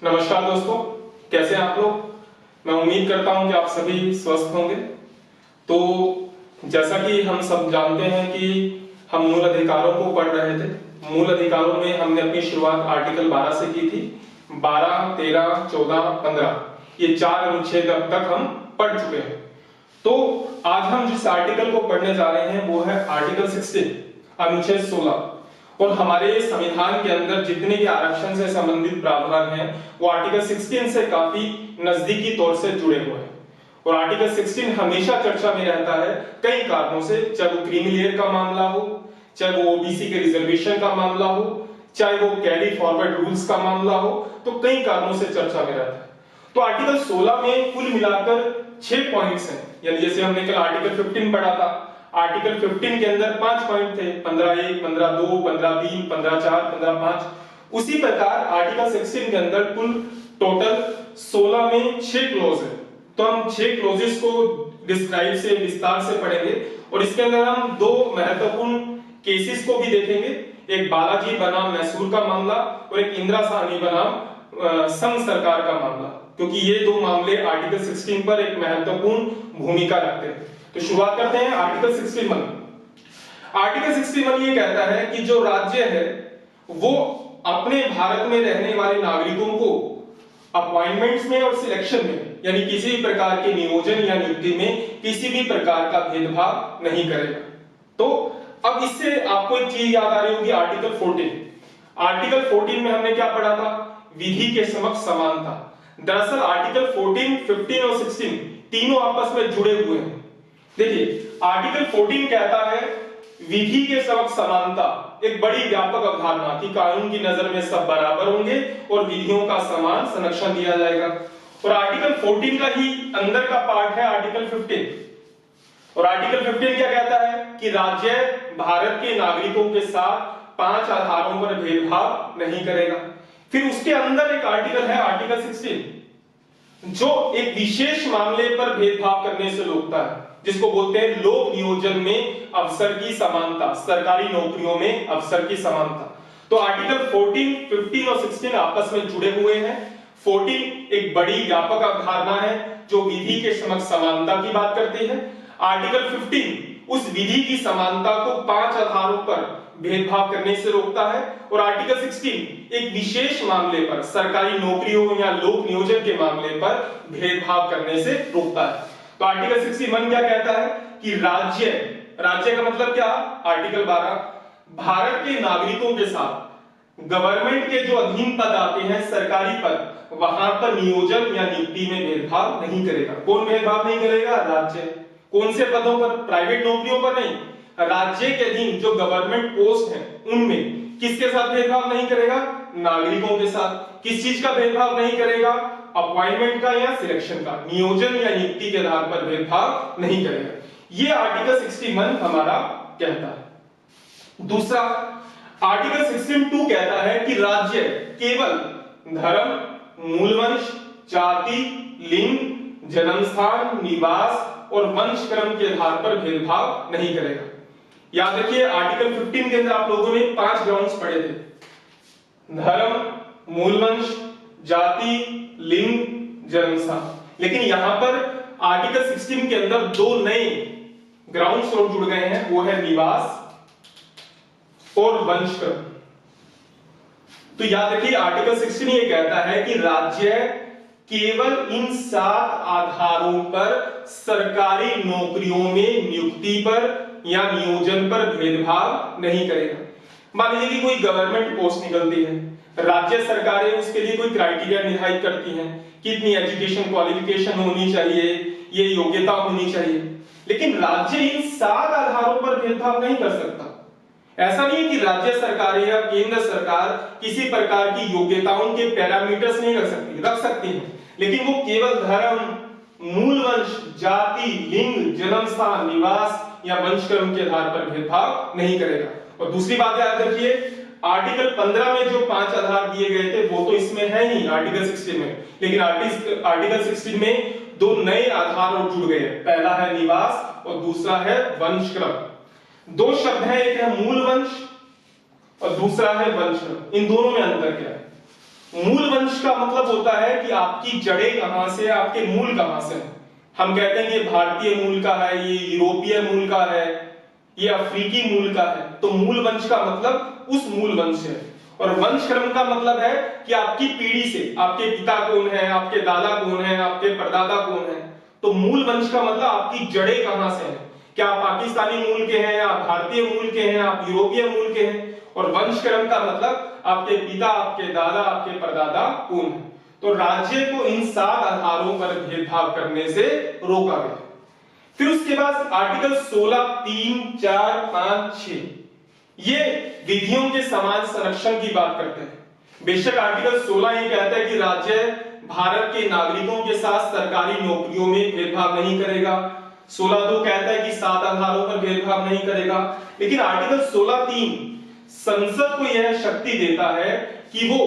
नमस्कार दोस्तों, कैसे हैं आप लोग। मैं उम्मीद करता हूं कि आप सभी स्वस्थ होंगे। तो जैसा कि हम सब जानते हैं कि हम मूल अधिकारों को पढ़ रहे थे। मूल अधिकारों में हमने अपनी शुरुआत आर्टिकल 12 से की थी। 12, 13, 14, 15 ये 4 अनुच्छेद अब तक हम पढ़ चुके हैं। तो आज हम जिस आर्टिकल को पढ़ने जा रहे हैं वो है आर्टिकल 16 अनुच्छेद 16। और हमारे संविधान के अंदर जितने भी आरक्षण से संबंधित प्रावधान हैं वो आर्टिकल 16 से काफी नजदीकी तौर से जुड़े हुए हैं। और आर्टिकल 16 हमेशा चर्चा में रहता है कई कारणों से, चाहे वो क्रीमी लेयर का मामला हो, चाहे वो ओबीसी के रिजर्वेशन का मामला हो, चाहे वो कैरी फॉरवर्ड रूल्स का मामला हो, तो कई कारणों से चर्चा में रहता है। तो आर्टिकल 16 में कुल मिलाकर 6 पॉइंट्स हैं। यानी जैसे हमने कल आर्टिकल 15 पढ़ा था, आर्टिकल 15 के अंदर 5 पॉइंट थे, 15(1), 15(2), 15(3), 15(4), 15(5। उसी प्रकार आर्टिकल 16 के अंदर कुल टोटल 16 में 6 क्लोज है। तो हम 6 क्लोजेस को डिस्क्राइब से विस्तार से पढ़ेंगे और इसके अंदर हम 2 महत्वपूर्ण केसेस को भी देखेंगे। एक बालाजी बनाम मैसूर का मामला और एक इंदिरा साहनी बनाम संघ सरकार का मामला, क्योंकि ये 2 मामले आर्टिकल 16 पर एक महत्वपूर्ण भूमिका रखते हैं। तो शुरुआत करते हैं आर्टिकल 61। आर्टिकल 61 ये कहता है कि जो राज्य है वो अपने भारत में रहने वाले नागरिकों को अपॉइंटमेंट्स में और सिलेक्शन में, यानी किसी भी प्रकार के नियोजन या नियुक्ति में किसी भी प्रकार का भेदभाव नहीं करेगा। तो अब इससे आपको एक चीज याद आ रही होगी, आर्टिकल 14। आर्टिकल 14 में हमने क्या पढ़ा था? विधि के समक्ष समानता। दरअसल आर्टिकल 14, 15 और 16 तीनों आपस में जुड़े हुए हैं। देखिए, आर्टिकल 14 कहता है विधि के समक्ष समानता, एक बड़ी व्यापक अवधारणा कि कानून की नजर में सब बराबर होंगे और विधियों का समान संरक्षण दिया जाएगा। और आर्टिकल 14 का ही अंदर का पार्ट है आर्टिकल 15। और आर्टिकल 15 क्या कहता है कि राज्य भारत के नागरिकों के साथ 5 आधारों पर भेदभाव नहीं करेगा। फिर उसके अंदर एक आर्टिकल है आर्टिकल 16 जो एक विशेष मामले पर भेदभाव करने से रोकता है, जिसको बोलते हैं लोक नियोजन में अवसर की समानता, सरकारी नौकरियों में अवसर की समानता। तो आर्टिकल 14, 15 और 16 आपस में जुड़े हुए हैं। 14 एक बड़ी व्यापक अवधारणा है जो विधि के समक्ष समानता की बात करती है। आर्टिकल 15 उस विधि की समानता को 5 आधारों पर भेदभाव करने से रोकता है। और आर्टिकल 16 एक विशेष मामले पर, सरकारी नौकरियों या लोक नियोजन के मामले पर भेदभाव करने से रोकता है। तो आर्टिकल 61 क्या कहता है कि राज्य का मतलब क्या? आर्टिकल 12 भारत के नागरिकों के साथ गवर्नमेंट के जो अधीन पद आते हैं, सरकारी पद, वहां पर नियोजन या नियुक्ति में भेदभाव नहीं करेगा। कौन भेदभाव नहीं करेगा? राज्य। कौन से पदों पर? प्राइवेट नौकरियों पर नहीं, राज्य के अधीन जो गवर्नमेंट पोस्ट है उनमें किसके साथ भेदभाव नहीं करेगा? नागरिकों के साथ। किस चीज का भेदभाव नहीं करेगा? अपॉइंटमेंट का या सिलेक्शन का, नियोजन या नियुक्ति के आधार पर भेदभाव नहीं करेगा। ये आर्टिकल 61 हमारा कहता है। दूसरा आर्टिकल 16(2) कहता है कि राज्य केवल धर्म, मूलवंश, जाति, लिंग, जन्मस्थान, निवास और वंश क्रम के आधार पर भेदभाव नहीं करेगा। याद रखिए, आर्टिकल 15 के अंदर आप लोगों ने 5 ग्राउंड्स पढ़े थे: धर्म, मूलवंश, जाति, लिंग, जन्मस्थान। लेकिन यहां पर आर्टिकल 16 के अंदर 2 नए ग्राउंड्स और जुड़ गए हैं, वो है निवास और वंश क्रम। तो याद रखिए, आर्टिकल 16 ये कहता है कि राज्य केवल इन 7 आधारों पर सरकारी नौकरियों में नियुक्ति पर या नियोजन पर भेदभाव नहीं करेगा। मान लीजिए कि कोई गवर्नमेंट पोस्ट निकलती है, राज्य सरकारें उसके लिए कोई क्राइटेरिया निर्धारित करती हैं, कितनी एजुकेशन क्वालिफिकेशन होनी चाहिए, ये योग्यता होनी चाहिए, लेकिन राज्य इन 7 आधारों पर भेदभाव नहीं कर सकता। ऐसा नहीं है कि राज्य सरकार या केंद्र सरकार किसी प्रकार की योग्यताओं के पैरामीटर्स नहीं रख सकती है, लेकिन वो केवल धर्म, मूलवंश, जाति, लिंग, जन्मस्थान, निवास या वंशक्रम के आधार पर भेदभाव नहीं करेगा। और दूसरी बात याद रखिए, आर्टिकल 15 में जो 5 आधार दिए गए थे वो तो इसमें है ही आर्टिकल 16 में, लेकिन आर्टिकल 16 में 2 नए आधार और जुड़ गए। पहला है निवास और दूसरा है वंशक्रम। 2 शब्द हैं, एक है मूलवंश और दूसरा है वंशक्रम। इन दोनों में अंतर क्या है? मूल वंश का मतलब होता है कि आपकी जड़ें कहां से, आपके मूल कहां से हैं। हम कहते हैं कि ये भारतीय मूल का है, ये यूरोपीय मूल का है, ये अफ्रीकी मूल का है। तो मूल वंश का मतलब उस मूल वंश है। और वंश क्रम का मतलब है कि आपकी पीढ़ी से आपके पिता कौन है, आपके दादा कौन है, आपके परदादा कौन है। तो मूल वंश का मतलब आपकी जड़ें कहां से हैं, क्या आप पाकिस्तानी मूल के हैं, आप भारतीय मूल के हैं, आप यूरोपीय मूल के हैं। और वंश क्रम का मतलब आपके पिता, आपके दादा, आपके परदादा कौन है। तो राज्य को इन 7 आधारों पर भेदभाव करने से रोका गया। फिर उसके बाद आर्टिकल 16, 3, 4, 5, 6 ये विधियों के समान संरक्षण की बात करते हैं। बेशक आर्टिकल 16 ये कहता है कि राज्य भारत के नागरिकों के साथ सरकारी नौकरियों में भेदभाव नहीं करेगा। 16(2) कहता है कि 7 आधारों पर भेदभाव नहीं करेगा। लेकिन आर्टिकल 16(3) संसद को यह शक्ति देता है कि वो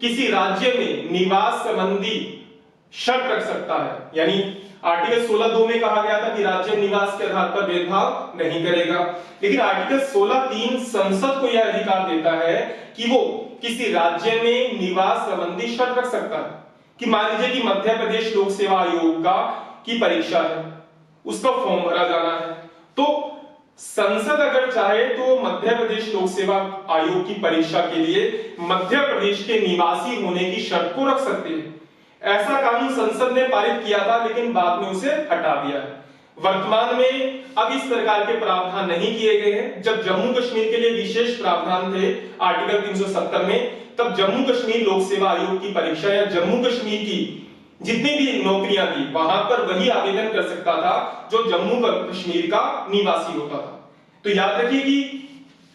किसी राज्य में निवास संबंधी शर्त रख सकता है। यानी आर्टिकल 16(2) में कहा गया था कि राज्य निवास के आधार पर भेदभाव नहीं करेगा, लेकिन आर्टिकल 16(3) संसद को यह अधिकार देता है कि वो किसी राज्य में निवास संबंधी शर्त रख सकता है। कि मान लीजिए कि मध्य प्रदेश लोक सेवा आयोग की परीक्षा है, उसका फॉर्म भरा जाना है, तो संसद अगर चाहे तो मध्य प्रदेश लोक सेवा आयोग की परीक्षा के लिए मध्य प्रदेश के निवासी होने की शर्त को रख सकती है। ऐसा कानून संसद ने पारित किया था, लेकिन बाद में उसे हटा दिया है। वर्तमान में अब इस प्रकार के प्रावधान नहीं किए गए हैं। जब जम्मू कश्मीर के लिए विशेष प्रावधान थे आर्टिकल 370 में, तब जम्मू कश्मीर लोक सेवा आयोग की परीक्षा या जम्मू कश्मीर की जितनी भी नौकरियां थी वहां पर वही आवेदन कर सकता था जो जम्मू कश्मीर का निवासी होता था। तो याद रखिए कि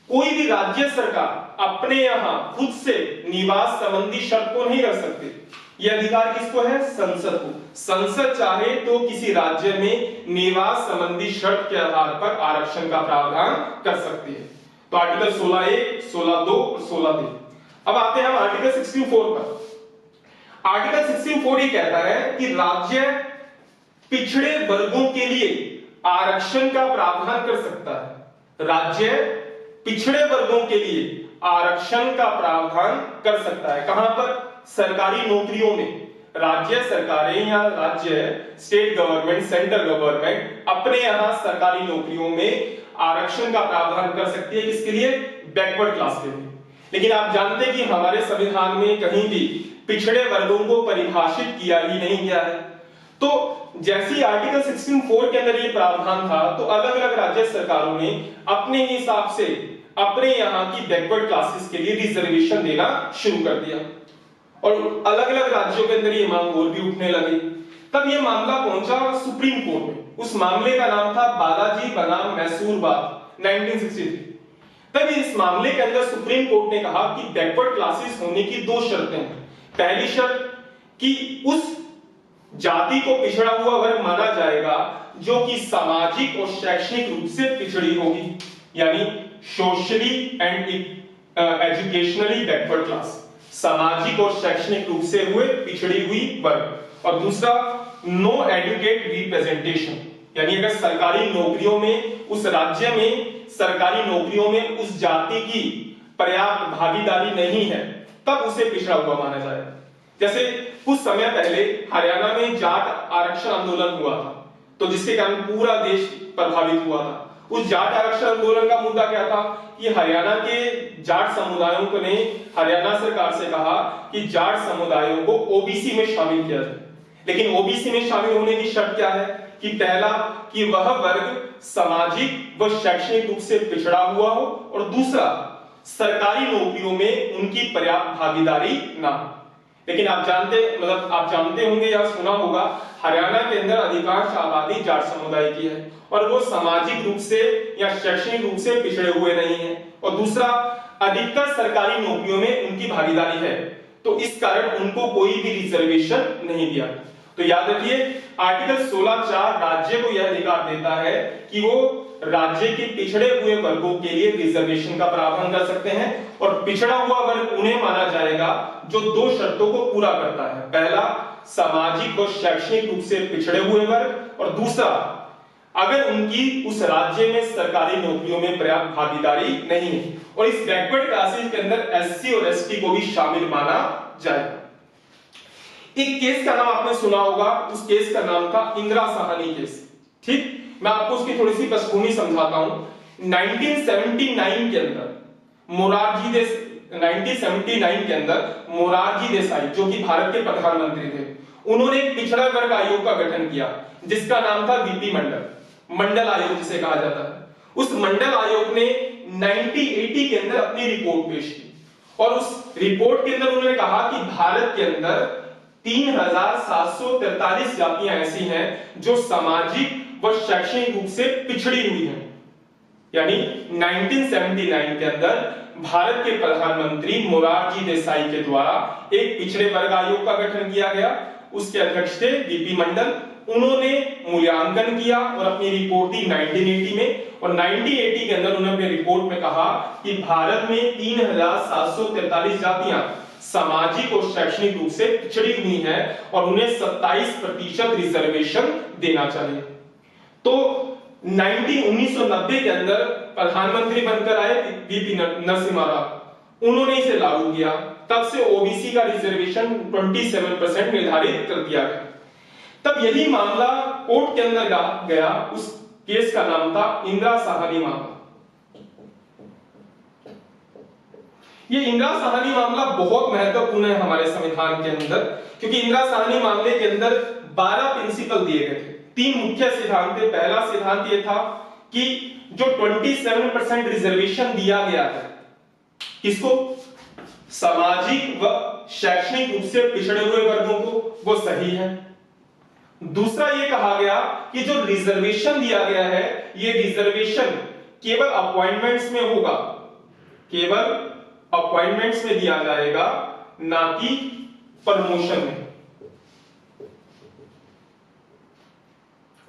कोई भी राज्य सरकार अपने यहां खुद से निवास संबंधी शर्त को नहीं रख सकती। यह अधिकार किसको है? संसद को। संसद चाहे तो किसी राज्य में निवास संबंधी शर्त के आधार पर आरक्षण का प्रावधान कर सकती है। तो आर्टिकल 16(1), 16(2) और 16(3). अब आते हैं हम आर्टिकल 16(4) पर। आर्टिकल 16(4) ये कहता है कि राज्य पिछड़े वर्गों के लिए आरक्षण का प्रावधान कर सकता है। राज्य पिछड़े वर्गों के लिए आरक्षण का प्रावधान कर सकता है। कहां पर? सरकारी नौकरियों में। राज्य सरकारें या राज्य स्टेट गवर्नमेंट, सेंट्रल गवर्नमेंट अपने यहां सरकारी नौकरियों में आरक्षण का प्रावधान कर सकती है। किसके लिए? बैकवर्ड क्लास के लिए। लेकिन आप जानते हैं कि हमारे संविधान में कहीं भी पिछड़े वर्गों को परिभाषित किया ही नहीं गया है। तो जैसी आर्टिकल 16(4) के अंदर ये प्रावधान था, तो अलग अलग राज्य सरकारों ने अपने हिसाब से अपने यहाँ की बैकवर्ड क्लासेस के लिए रिजर्वेशन देना शुरू कर दिया और अलग अलग राज्यों के अंदर ये मांग और भी उठने लगी। तब ये मामला पहुंचा सुप्रीम कोर्ट में। उस मामले का नाम था बालाजी बनाम मैसूर वाद 1963। तब इस मामले के अंदर सुप्रीम कोर्ट ने कहा कि बैकवर्ड क्लासेस होने की 2 शर्तें हैं। पहली शर्त कि उस जाति को पिछड़ा हुआ वर्ग माना जाएगा जो कि सामाजिक और शैक्षणिक रूप से पिछड़ी होगी, यानी socially and educationally backward class, सामाजिक और शैक्षणिक रूप से हुए पिछड़ी हुई वर्ग। और दूसरा नो एडुकेट रिप्रेजेंटेशन, यानी अगर सरकारी नौकरियों में उस राज्य में सरकारी नौकरियों में उस जाति की पर्याप्त भागीदारी नहीं है तब उसे पिछड़ा हुआ माना जाएगा। जैसे कुछ समय पहले हरियाणा में जाट आरक्षण आंदोलन हुआ था, तो जिसके कारण पूरा देश प्रभावित हुआ था। उस जाट आरक्षण आंदोलन का मुद्दा क्या था कि हरियाणा के जाट समुदायों ने हरियाणा सरकार से कहा कि जाट समुदायों को ओबीसी में शामिल किया जाए। लेकिन ओबीसी में शामिल होने की शर्त क्या है कि पहला कि वह वर्ग सामाजिक व शैक्षणिक रूप से पिछड़ा हुआ हो और दूसरा सरकारी नौकरियों में उनकी पर्याप्त भागीदारी ना हो। लेकिन आप जानते होंगे या सुना होगा, हरियाणा के अंदर अधिकांश आबादी जाट समुदाय की है और वो सामाजिक रूप से या शैक्षणिक रूप से पिछड़े हुए नहीं है। और दूसरा, अधिकतर सरकारी नौकरियों में उनकी भागीदारी है, तो इस कारण उनको कोई भी रिजर्वेशन नहीं दिया। तो याद रखिए आर्टिकल 16(4) राज्य को यह अधिकार देता है कि वो राज्य के पिछड़े हुए वर्गों के लिए रिजर्वेशन का प्रावधान कर सकते हैं और पिछड़ा हुआ वर्ग उन्हें माना जाएगा जो 2 शर्तों को पूरा करता है। पहला, सामाजिक और शैक्षणिक रूप से पिछड़े हुए वर्ग, और दूसरा, अगर उनकी उस राज्य में सरकारी नौकरियों में पर्याप्त भागीदारी नहीं है। और इस बैकवर्ड क्लासेस के अंदर एससी और एसटी को भी शामिल माना जाएगा। एक केस का नाम आपने सुना होगा, उस केस का नाम था इंदिरा साहनी केस। ठीक, मैं आपको उसकी थोड़ी सी पृष्ठभूमि समझाता हूं। 1979 के अंदर मोरारजी देसाई जो कि भारत के प्रधानमंत्री थे, उन्होंने एक पिछड़ा वर्ग आयोग का गठन किया जिसका नाम था वीपी मंडल आयोग जिसे कहा जाता है। उस मंडल आयोग ने 1980 के अंदर अपनी रिपोर्ट पेश की और उस रिपोर्ट के अंदर उन्होंने कहा कि भारत के अंदर 3743 जातियां ऐसी हैं जो सामाजिक व शैक्षणिक रूप से पिछड़ी हुई हैं। यानी 1979 के अंदर भारत के प्रधानमंत्री मोरारजी देसाई के द्वारा एक पिछड़े वर्ग आयोग का गठन किया गया। उसके अध्यक्ष थे वीपी मंडल। उन्होंने मूल्यांकन किया और अपनी रिपोर्ट दी 1980 में, और 1980 के अंदर उन्होंने अपनी रिपोर्ट में कहा कि भारत में 3743 जातियां सामाजिक और शैक्षणिक रूप से पिछड़ी हुई हैं और उन्हें 27% रिजर्वेशन देना चाहिए। तो 1990 के अंदर प्रधानमंत्री बनकर आए वीपी नरसिम्हा राव, उन्होंने इसे लागू किया। तब से ओबीसी का रिजर्वेशन 27% निर्धारित कर दिया गया। तब यही मामला कोर्ट के अंदर गया। उस केस का नाम था इंदिरा साहनी मामला। ये इंदिरा साहनी मामला बहुत महत्वपूर्ण है हमारे संविधान के अंदर, क्योंकि इंदिरा साहनी मामले के अंदर 12 प्रिंसिपल दिए गए थे। 3 मुख्य सिद्धांत थे। पहला सिद्धांत यह था कि जो 27% रिजर्वेशन दिया गया है किसको, सामाजिक व शैक्षणिक रूप से पिछड़े हुए वर्गों को, वो सही है। दूसरा ये कहा गया कि जो रिजर्वेशन दिया गया है, ये रिजर्वेशन केवल अपॉइंटमेंट्स में होगा, केवल अपॉइंटमेंट्स में दिया जाएगा, ना कि प्रमोशन में।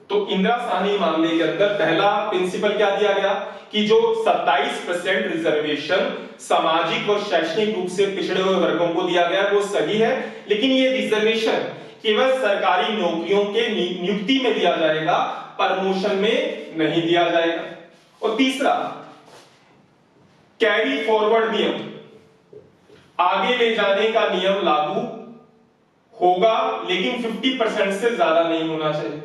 तो इंदिरा साहनी मामले के अंदर पहला प्रिंसिपल क्या दिया गया कि जो 27% रिजर्वेशन सामाजिक और शैक्षणिक रूप से पिछड़े हुए वर्गों को दिया गया वो सही है, लेकिन ये रिजर्वेशन केवल सरकारी नौकरियों के नियुक्ति में दिया जाएगा, प्रमोशन में नहीं दिया जाएगा। और तीसरा, कैरी फॉरवर्ड नियम, आगे ले जाने का नियम लागू होगा लेकिन 50% से ज्यादा नहीं होना चाहिए।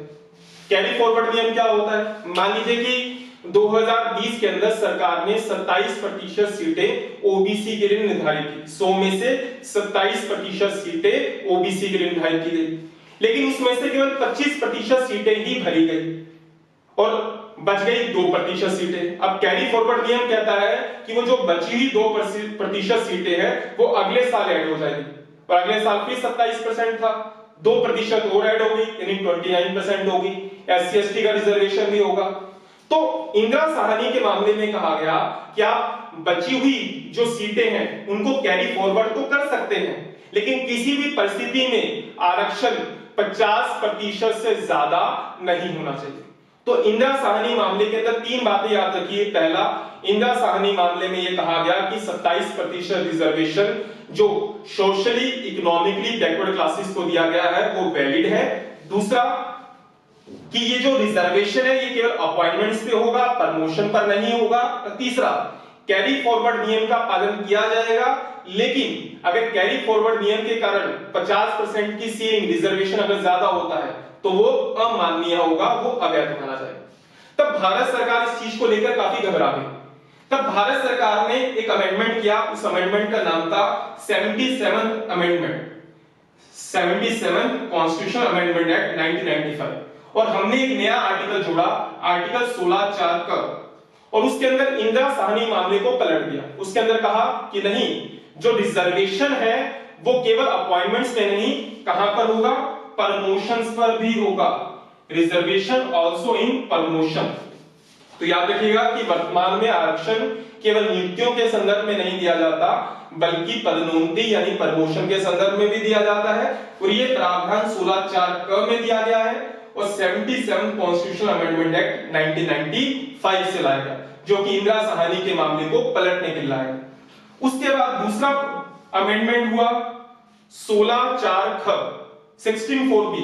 कैरी फॉरवर्ड नियम क्या होता है? मान लीजिए कि 2020 के अंदर सरकार ने 27% सीटें ओबीसी के लिए निर्धारित की, 100 में से 27% सीटें ओबीसी के लिए निर्धारित की गई, लेकिन उसमें से केवल 25% सीटें ही भरी गई और बच गई 2% सीटें। अब कैरी फॉरवर्ड नियम कहता है कि वो जो बची हुई 2% सीटें हैं वो अगले साल ऐड हो जाएगी, और अगले साल फिर 27% था, 2% और ऐड हो गई यानी 29% होगी। एससी एसटी का रिजर्वेशन भी होगा। तो इंदिरा साहनी के मामले में कहा गया कि आप बची हुई जो सीटें हैं उनको कैरी फॉरवर्ड तो कर सकते हैं, लेकिन किसी भी परिस्थिति में आरक्षण 50% से ज्यादा नहीं होना चाहिए। तो इंदिरा साहनी मामले के अंदर 3 बातें याद रखिए। पहला, इंदिरा साहनी मामले में यह कहा गया कि 27% रिजर्वेशन जो सोशली इकोनॉमिकली बैकवर्ड क्लासेस को दिया गया है वो वैलिड है। दूसरा कि ये जो रिजर्वेशन है ये केवल अपॉइंटमेंट्स पे होगा, प्रमोशन पर नहीं होगा। तीसरा, कैरी फॉरवर्ड नियम का पालन किया जाएगा, लेकिन अगर कैरी फॉरवर्ड नियम के कारण 50% की सीलिंग रिजर्वेशन अगर ज्यादा होता है तो वो अमाननीय होगा, वो अवैध माना जाएगा। तब भारत सरकार इस चीज को लेकर काफी घबरा गई। तब भारत सरकार ने एक अमेंडमेंट किया, उस अमेंडमेंट का नाम था 77th amendment, 77th constitutional amendment act 1995, और हमने एक नया आर्टिकल जोड़ा, आर्टिकल 16(4) का, और उसके अंदर इंदिरा साहनी मामले को पलट दिया। उसके अंदर कहा कि नहीं, जो रिजर्वेशन है वो केवल अपॉइंटमेंट्स में नहीं, कहां पर होगा, प्रमोशंस पर भी होगा। Reservation also in promotion. तो याद रखिएगा कि वर्तमान में आरक्षण केवल नियुक्तियों के संदर्भ में नहीं दिया जाता, बल्कि पदोन्नति यानी प्रमोशन के संदर्भ में भी दिया जाता है, और ये प्रावधान 16(4) में दिया गया है और 77 कॉन्स्टिट्यूशनल अमेंडमेंट एक्ट 1995 से लाया गया, जो कि इंदिरा साहनी के मामले को पलटने के लिए लाया। उसके बाद दूसरा अमेंडमेंट हुआ 16(4)(16)(4)(b),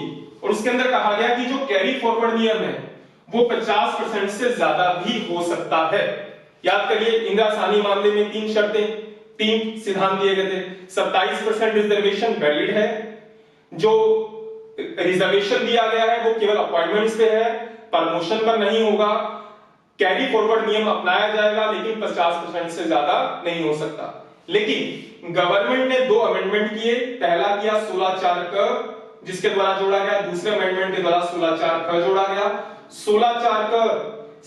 और उसके अंदर कहा गया कि जो कैरी फॉरवर्ड नियम है वो 50% से ज्यादा भी हो सकता है। याद करिए, इंदिरा साहनी मामले में 3 शर्तें, 3 सिद्धांत दिए गए थे। 27% रिजर्वेशन वैलिड है, जो रिजर्वेशन दिया गया है वो केवल अपॉइंटमेंट्स पे है, प्रमोशन पर नहीं होगा। कैरी फॉरवर्ड नियम अपनाया जाएगा लेकिन 50% से ज्यादा नहीं हो सकता। लेकिन गवर्नमेंट ने 2 अमेंडमेंट किए, पहला किया 16(4) क जिसके द्वारा जोड़ा गया, दूसरे अमेंडमेंट के द्वारा 16(4) ख जोड़ा गया। 16(4) क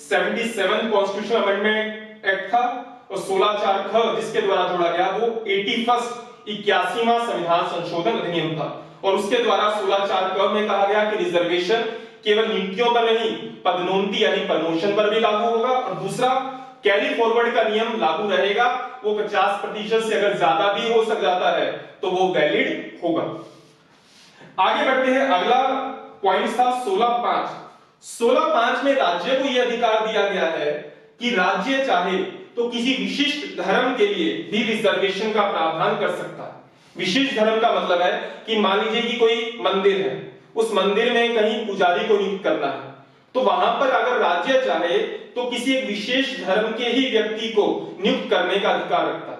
77 कॉन्स्टिट्यूशन अमेंडमेंट एक्ट था और 16(4) ख जिसके द्वारा जोड़ा गया वो 81वां संविधान संशोधन अधिनियम था। और उसके द्वारा 16(4) क में कहा गया कि रिजर्वेशन केवल नियुक्तियों पर नहीं, पदोन्नति यानी प्रमोशन पर भी लागू होगा। और दूसरा, कैरी फॉरवर्ड का नियम लागू रहेगा, वो 50% से अगर ज्यादा भी हो सक जाता है तो वो वैलिड होगा। आगे बढ़ते हैं, अगला पॉइंट था 16(5). 16(5) में राज्य को यह अधिकार दिया गया है कि राज्य चाहे तो किसी विशिष्ट धर्म के लिए भी रिजर्वेशन का प्रावधान कर सकता है। विशिष्ट धर्म का मतलब है कि मान लीजिए कि कोई मंदिर है, उस मंदिर में कहीं पुजारी को नियुक्त करना है, तो वहां पर अगर राज्य चाहे तो किसी एक विशेष धर्म के ही व्यक्ति को नियुक्त करने का अधिकार रखता है।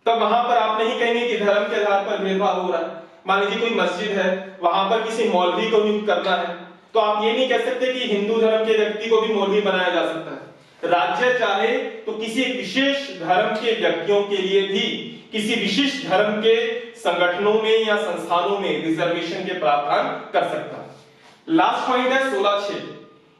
तब वहां पर आप नहीं कहेंगे कि धर्म के आधार पर भेदभाव हो रहा है। मान लीजिए कोई मस्जिद है, वहां पर किसी मौलवी को नियुक्त करना है, तो आप ये नहीं कह सकते कि हिंदू धर्म के व्यक्ति को भी मौलवी बनाया जा सकता है। राज्य चाहे तो किसी एक विशेष धर्म के व्यक्तियों के लिए भी किसी विशिष्ट धर्म के संगठनों में या संस्थानों में रिजर्वेशन के प्रावधान कर सकता है। लास्ट पॉइंट है 16(6).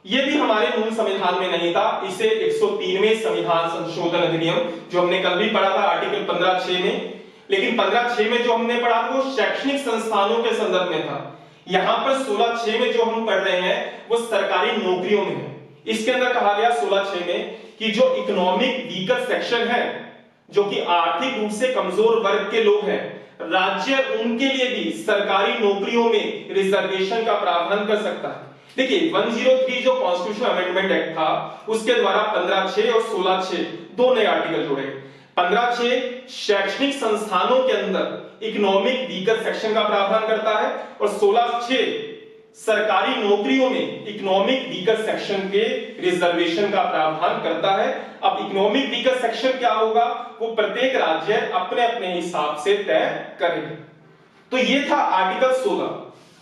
ये भी हमारे मूल संविधान में नहीं था, इसे 103वें संविधान संशोधन अधिनियम जो हमने कल भी पढ़ा था आर्टिकल 15(6) में, लेकिन 15(6) में जो हमने पढ़ा वो शैक्षणिक संस्थानों के संदर्भ में था। यहां पर 16(6) में जो हम पढ़ रहे हैं वो सरकारी नौकरियों में है। इसके अंदर कहा गया 16(6) में कि जो इकोनॉमिक वीकर सेक्शन है, जो कि आर्थिक रूप से कमजोर वर्ग के लोग हैं, राज्य उनके लिए भी सरकारी नौकरियों में रिजर्वेशन का प्रावधान कर सकता है। देखिए 103 जो कॉन्स्टिट्यूशन अमेंडमेंट एक्ट था उसके द्वारा 15(6) और 16(6) दो नए आर्टिकल जोड़े। 15(6) शैक्षणिक संस्थानों के अंदर इकोनॉमिक वीकर सेक्शन का प्रावधान करता है और 16(6) सरकारी नौकरियों में इकोनॉमिक वीकर सेक्शन के रिजर्वेशन का प्रावधान करता है। अब इकोनॉमिक वीकर सेक्शन क्या होगा वो प्रत्येक राज्य अपने अपने हिसाब से तय करेंगे। तो ये था आर्टिकल 16।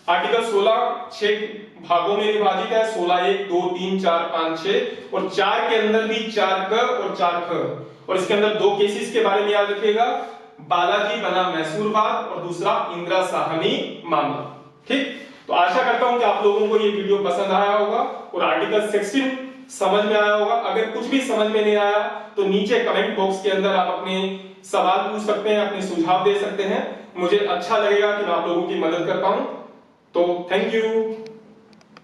आर्टिकल 16 6 भागों में विभाजित है, 16(1), 2, 3, 4, 5, 6 और 4 के अंदर भी 4(क) और 4(ख) और इसके अंदर 2 केसेस के बारे में याद रखिएगा, बालाजी बना मैसूरवाद और दूसरा इंदिरा साहनी मामला। ठीक, तो आशा करता हूं कि आप लोगों को ये वीडियो पसंद आया होगा और आर्टिकल 16 समझ में आया होगा। अगर कुछ भी समझ में नहीं आया तो नीचे कमेंट बॉक्स के अंदर आप अपने सवाल पूछ सकते हैं, अपने सुझाव दे सकते हैं। मुझे अच्छा लगेगा कि मैं आप लोगों की मदद कर पाऊं। तो थैंक यू।